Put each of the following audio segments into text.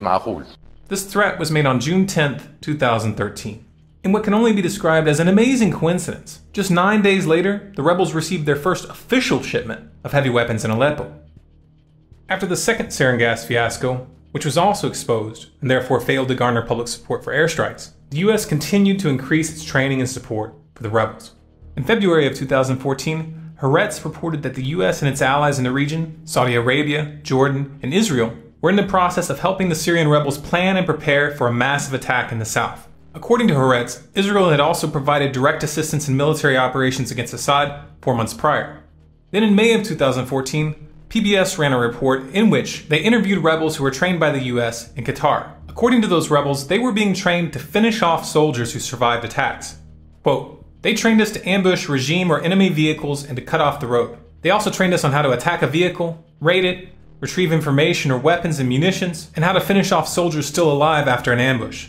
معقول. This threat was made on June 10, 2013. In what can only be described as an amazing coincidence, just 9 days later, the rebels received their first official shipment of heavy weapons in Aleppo. After the second sarin gas fiasco, which was also exposed and therefore failed to garner public support for airstrikes, the US continued to increase its training and support for the rebels. In February of 2014, Haaretz reported that the US and its allies in the region, Saudi Arabia, Jordan, and Israel, were in the process of helping the Syrian rebels plan and prepare for a massive attack in the south. According to Haaretz, Israel had also provided direct assistance in military operations against Assad 4 months prior. Then in May of 2014, PBS ran a report in which they interviewed rebels who were trained by the US in Qatar. According to those rebels, they were being trained to finish off soldiers who survived attacks. Quote, "They trained us to ambush regime or enemy vehicles and to cut off the road. They also trained us on how to attack a vehicle, raid it, retrieve information or weapons and munitions, and how to finish off soldiers still alive after an ambush."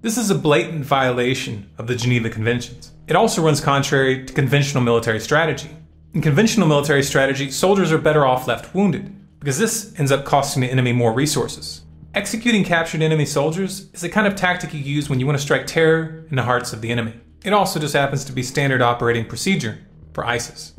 This is a blatant violation of the Geneva Conventions. It also runs contrary to conventional military strategy. In conventional military strategy, soldiers are better off left wounded, because this ends up costing the enemy more resources. Executing captured enemy soldiers is the kind of tactic you use when you want to strike terror in the hearts of the enemy. It also just happens to be standard operating procedure for ISIS.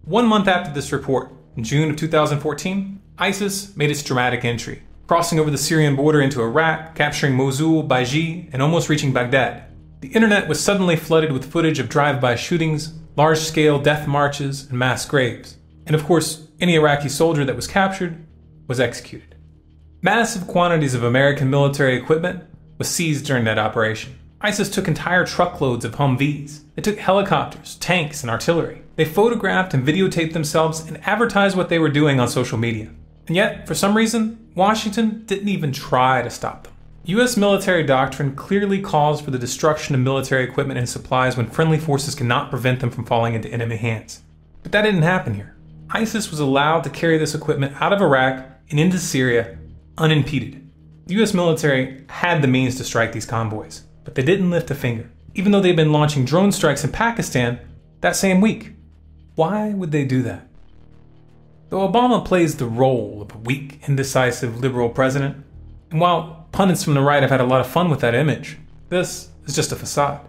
1 month after this report, in June of 2014, ISIS made its dramatic entry, crossing over the Syrian border into Iraq, capturing Mosul, Baiji, and almost reaching Baghdad. The internet was suddenly flooded with footage of drive-by shootings, large-scale death marches, and mass graves. And of course, any Iraqi soldier that was captured was executed. Massive quantities of American military equipment was seized during that operation. ISIS took entire truckloads of Humvees. They took helicopters, tanks, and artillery. They photographed and videotaped themselves and advertised what they were doing on social media. And yet, for some reason, Washington didn't even try to stop them. US military doctrine clearly calls for the destruction of military equipment and supplies when friendly forces cannot prevent them from falling into enemy hands. But that didn't happen here. ISIS was allowed to carry this equipment out of Iraq and into Syria unimpeded. The US military had the means to strike these convoys, but they didn't lift a finger, even though they'd been launching drone strikes in Pakistan that same week. Why would they do that? Though Obama plays the role of a weak, indecisive liberal president, and while pundits from the right have had a lot of fun with that image, this is just a facade.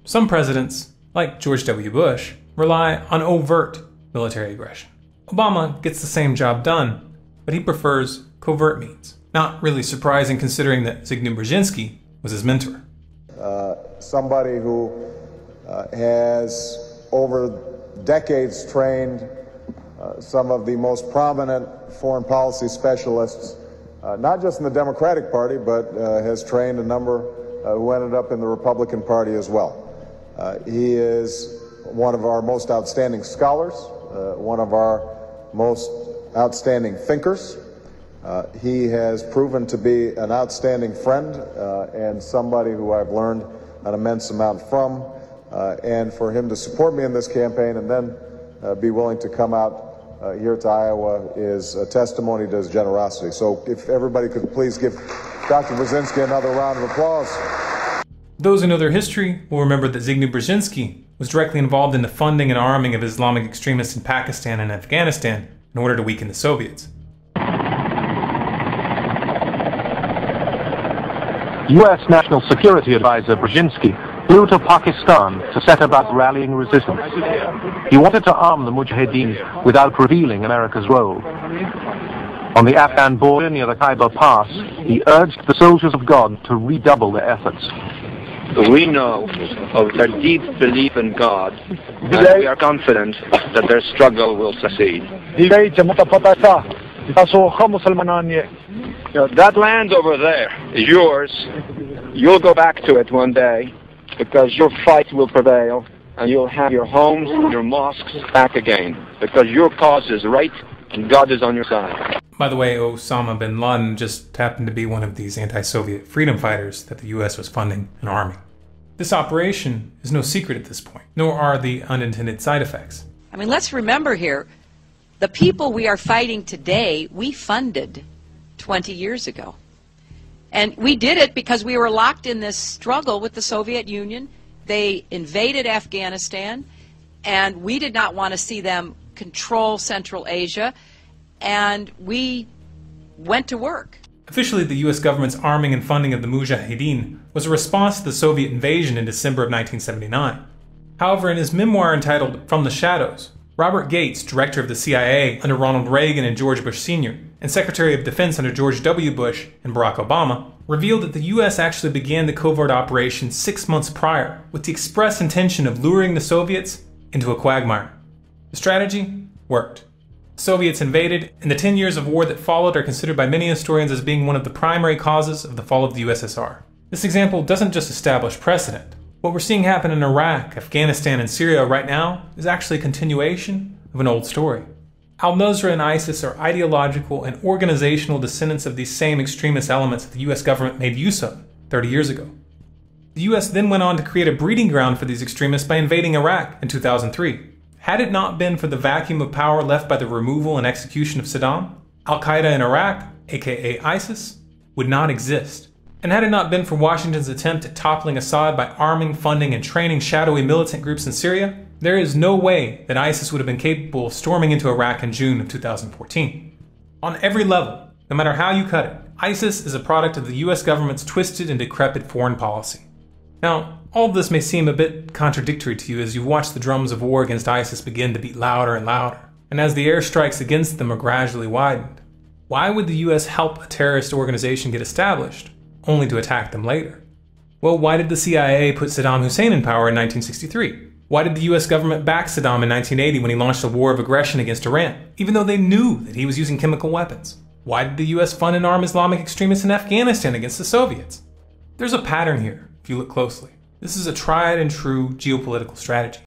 Some presidents, like George W. Bush, rely on overt military aggression. Obama gets the same job done, but he prefers covert means. Not really surprising considering that Zbigniew Brzezinski was his mentor. Somebody who has over decades trained some of the most prominent foreign policy specialists, not just in the Democratic Party, but has trained a number who ended up in the Republican Party as well. He is one of our most outstanding scholars, one of our most outstanding thinkers. He has proven to be an outstanding friend and somebody who I've learned an immense amount from. And for him to support me in this campaign and then be willing to come out here to Iowa is a testimony to his generosity. So if everybody could please give Dr. Brzezinski another round of applause. Those who know their history will remember that Zbigniew Brzezinski was directly involved in the funding and arming of Islamic extremists in Pakistan and Afghanistan in order to weaken the Soviets. U.S. National Security Advisor Brzezinski flew to Pakistan to set about rallying resistance. He wanted to arm the Mujahideen without revealing America's role. On the Afghan border near the Khyber Pass, he urged the soldiers of God to redouble their efforts. We know of their deep belief in God, and we are confident that their struggle will succeed. That land over there is yours. You'll go back to it one day, because your fight will prevail, and you'll have your homes, your mosques back again, because your cause is right, and God is on your side. By the way, Osama bin Laden just happened to be one of these anti-Soviet freedom fighters that the US was funding and arming. This operation is no secret at this point, nor are the unintended side effects. I mean, let's remember here, the people we are fighting today, we funded 20 years ago. And we did it because we were locked in this struggle with the Soviet Union. They invaded Afghanistan, and we did not want to see them control Central Asia, and we went to work. Officially, the US government's arming and funding of the Mujahideen was a response to the Soviet invasion in December of 1979. However, in his memoir entitled From the Shadows, Robert Gates, director of the CIA under Ronald Reagan and George Bush Sr., and Secretary of Defense under George W. Bush and Barack Obama, revealed that the US actually began the covert operation 6 months prior with the express intention of luring the Soviets into a quagmire. The strategy worked. The Soviets invaded, and the 10 years of war that followed are considered by many historians as being one of the primary causes of the fall of the USSR. This example doesn't just establish precedent. What we're seeing happen in Iraq, Afghanistan, and Syria right now is actually a continuation of an old story. Al-Nusra and ISIS are ideological and organizational descendants of these same extremist elements that the US government made use of 30 years ago. The US then went on to create a breeding ground for these extremists by invading Iraq in 2003. Had it not been for the vacuum of power left by the removal and execution of Saddam, Al-Qaeda in Iraq, aka ISIS, would not exist. And had it not been for Washington's attempt at toppling Assad by arming, funding, and training shadowy militant groups in Syria, there is no way that ISIS would have been capable of storming into Iraq in June of 2014. On every level, no matter how you cut it, ISIS is a product of the US government's twisted and decrepit foreign policy. Now, all of this may seem a bit contradictory to you as you watch the drums of war against ISIS begin to beat louder and louder, and as the airstrikes against them are gradually widened. Why would the US help a terrorist organization get established, only to attack them later? Well, why did the CIA put Saddam Hussein in power in 1963? Why did the US government back Saddam in 1980 when he launched a war of aggression against Iran, even though they knew that he was using chemical weapons? Why did the US fund and arm Islamic extremists in Afghanistan against the Soviets? There's a pattern here, if you look closely. This is a tried and true geopolitical strategy.